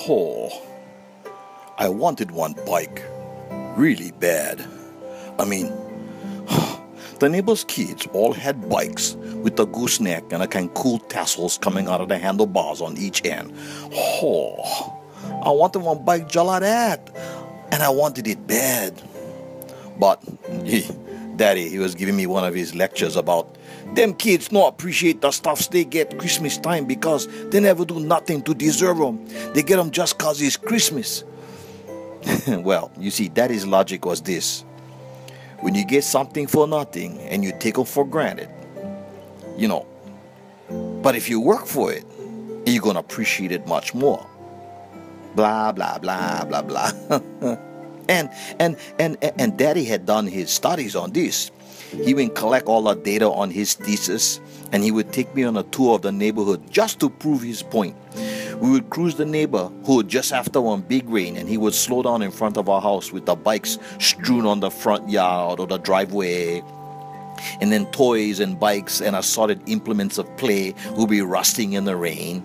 Oh, I wanted one bike really bad. I mean, the neighbors' kids all had bikes with a gooseneck and a kind of cool tassels coming out of the handlebars on each end. Oh, I wanted one bike just like that, and I wanted it bad. But Daddy, he was giving me one of his lectures about them kids not appreciate the stuffs they get Christmas time because they never do nothing to deserve them. They get them just cause it's Christmas. Well, you see, Daddy's logic was this. When you get something for nothing and you take them for granted, but if you work for it, you're going to appreciate it much more. Blah, blah, blah, blah, blah. And Daddy had done his studies on this. He would collect all the data on his thesis, and he would take me on a tour of the neighborhood just to prove his point. We would cruise the neighborhood just after one big rain, and he would slow down in front of our house with the bikes strewn on the front yard or the driveway. And then toys and bikes and assorted implements of play would be rusting in the rain.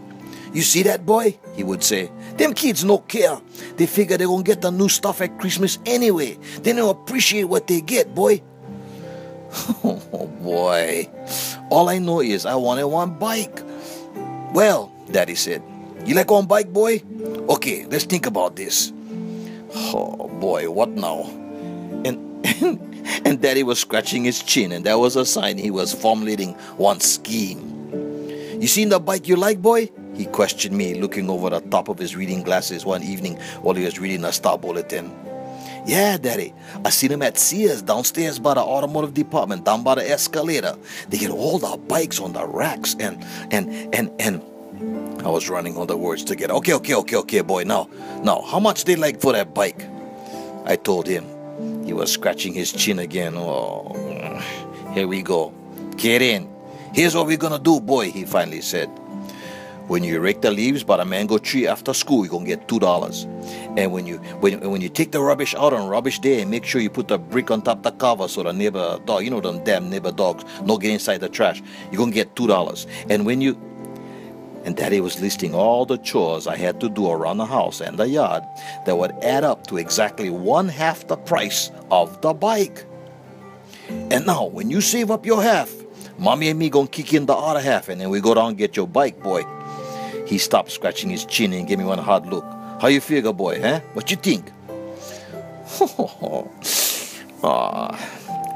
You see that, boy? He would say. Them kids no care. They figure they're going to get the new stuff at Christmas anyway. They don't appreciate what they get, boy. Oh, boy. All I know is I wanted one bike. Well, Daddy said, you like one bike, boy? Okay, let's think about this. Oh, boy, what now? And Daddy was scratching his chin, and that was a sign he was formulating one scheme. You seen the bike you like, boy? He questioned me, looking over the top of his reading glasses one evening while he was reading a star bulletin. Yeah, Daddy, I seen him at Sears downstairs by the automotive department, down by the escalator. They get all the bikes on the racks and I was running all the words together. Okay, boy, now, how much they like for that bike? I told him. He was scratching his chin again. Oh, here we go. Get in. Here's what we're gonna do, boy, he finally said. When you rake the leaves by the mango tree after school, you're going to get $2. And when you take the rubbish out on rubbish day, and make sure you put the brick on top of the cover so the neighbor dog, them damn neighbor dogs, don't get inside the trash, you're going to get $2. And Daddy was listing all the chores I had to do around the house and the yard that would add up to exactly 1/2 the price of the bike. And now, when you save up your half, Mommy and me gonna kick in the other half, and then we go down and get your bike, boy. He stopped scratching his chin and gave me one hard look. How you figure, boy, huh? What you think?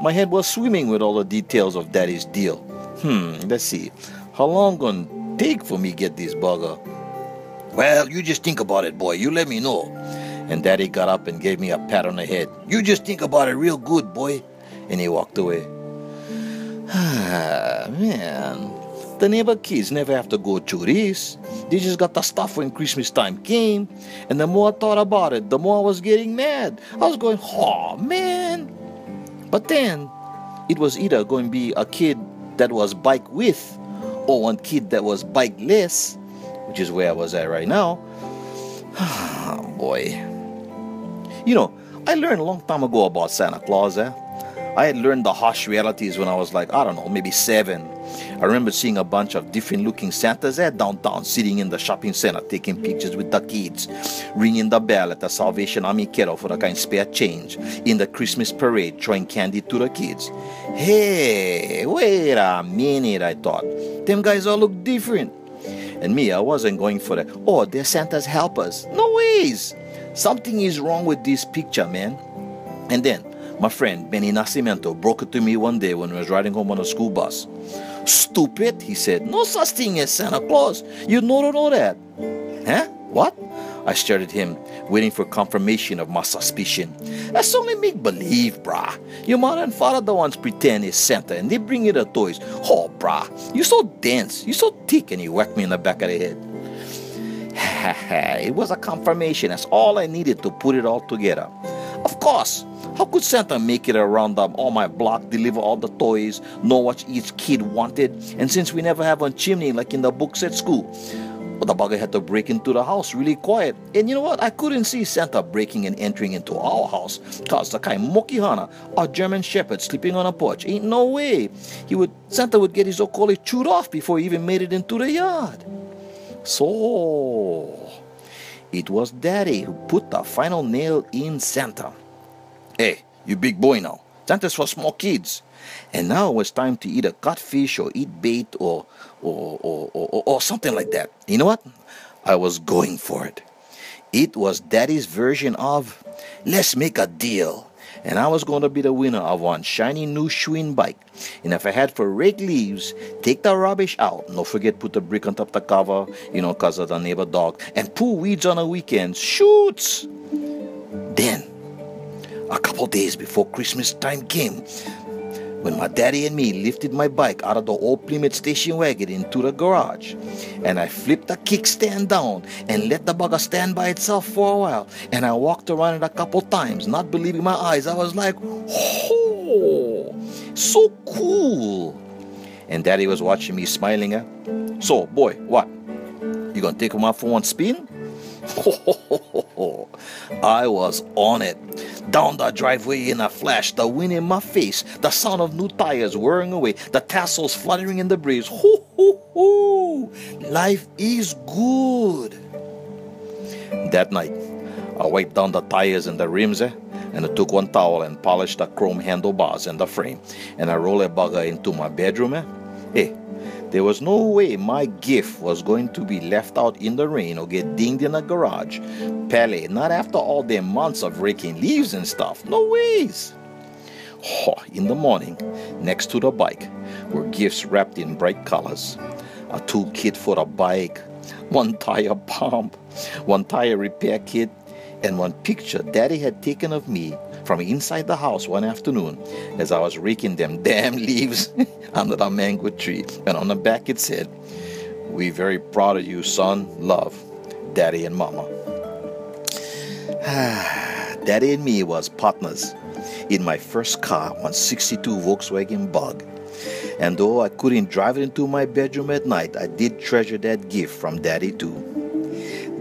My head was swimming with all the details of Daddy's deal. Let's see. How long gonna take for me get this bugger? Well, you just think about it, boy. You let me know. And Daddy got up and gave me a pat on the head. You just think about it real good, boy. And he walked away. Man, the neighbor kids never have to go through this. They just got the stuff when Christmas time came. And the more I thought about it, the more I was getting mad. I was going, oh, man. But then, it was either going to be a kid that was bike with, or one kid that was bikeless, which is where I was at right now. Boy. I learned a long time ago about Santa Claus, I had learned the harsh realities when I was like, I don't know, maybe 7. I remember seeing a bunch of different looking Santas at downtown, sitting in the shopping center, taking pictures with the kids, ringing the bell at the Salvation Army kettle for the kind of spare change, in the Christmas parade, throwing candy to the kids. Hey, wait a minute, I thought. Them guys all look different. And me, I wasn't going for that. Oh, they're Santa's helpers. No ways. Something is wrong with this picture, man. And then, my friend Benny Nascimento broke it to me one day when I was riding home on a school bus. Stupid, he said. No such thing as Santa Claus. You don't know that. Huh? What? I stared at him, waiting for confirmation of my suspicion. That's only make-believe, brah. Your mother and father the ones pretend it's Santa and they bring you the toys. Oh, brah, you're so dense, you're so thick, and he whacked me in the back of the head. It was a confirmation. That's all I needed to put it all together. Of course. How could Santa make it around all my block, deliver all the toys, know what each kid wanted? And since we never have a chimney like in the books at school, well, the bugger had to break into the house really quiet. And you know what? I couldn't see Santa breaking and entering into our house. Cause the kind Mokihana, our German shepherd, sleeping on a porch. Ain't no way. Santa would get his okoli chewed off before he even made it into the yard. So, it was Daddy who put the final nail in Santa. Hey, you big boy now. Santa's for small kids. And now it was time to eat a catfish or eat bait or something like that. You know what? I was going for it. It was Daddy's version of, let's make a deal. And I was going to be the winner of one shiny new Schwinn bike. And if I had for rake leaves, take the rubbish out. Don't forget put the brick on top of the cover, because of the neighbor dog. And pull weeds on the weekends. Shoots! Then, a couple days before Christmas time came, when my daddy and me lifted my bike out of the old Plymouth station wagon into the garage, and I flipped the kickstand down and let the bugger stand by itself for a while, and I walked around it a couple times, not believing my eyes. I was like, oh, so cool. And Daddy was watching me smiling. So, boy, what? You gonna take him out for one spin? I was on it. Down the driveway in a flash, the wind in my face, the sound of new tires whirring away, the tassels fluttering in the breeze. Hoo, hoo, hoo. Life is good. That night, I wiped down the tires and the rims, and I took one towel and polished the chrome handlebars and the frame, and I rolled a bugger into my bedroom. There was no way my gift was going to be left out in the rain or get dinged in a garage. Pele, not after all them months of raking leaves and stuff. No ways. In the morning, next to the bike, were gifts wrapped in bright colors. A toolkit for the bike, one tire pump, one tire repair kit, and one picture Daddy had taken of me from inside the house one afternoon as I was raking them damn leaves under the mango tree. And on the back it said, "We very proud of you, son. Love, Daddy and Mama." Daddy and me was partners in my first car, 162 Volkswagen Bug. And though I couldn't drive it into my bedroom at night, I did treasure that gift from Daddy too.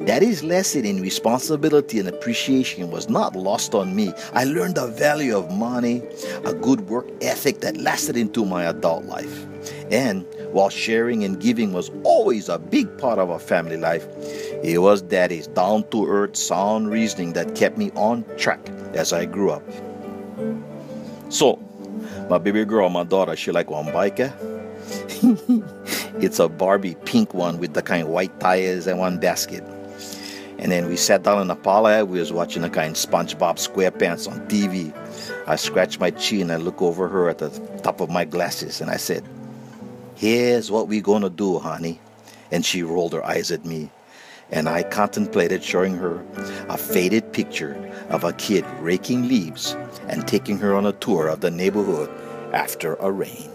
Daddy's lesson in responsibility and appreciation was not lost on me. I learned the value of money, a good work ethic that lasted into my adult life. And while sharing and giving was always a big part of our family life, it was Daddy's down-to-earth, sound reasoning that kept me on track as I grew up. So, my baby girl, my daughter, she like one bike, It's a Barbie pink one with the kind of white tires and one basket. And then we sat down in the parlor. We was watching the kind of SpongeBob SquarePants on TV. I scratched my chin and looked over her at the top of my glasses, and I said, "Here's what we gonna do, honey." And she rolled her eyes at me, and I contemplated showing her a faded picture of a kid raking leaves and taking her on a tour of the neighborhood after a rain.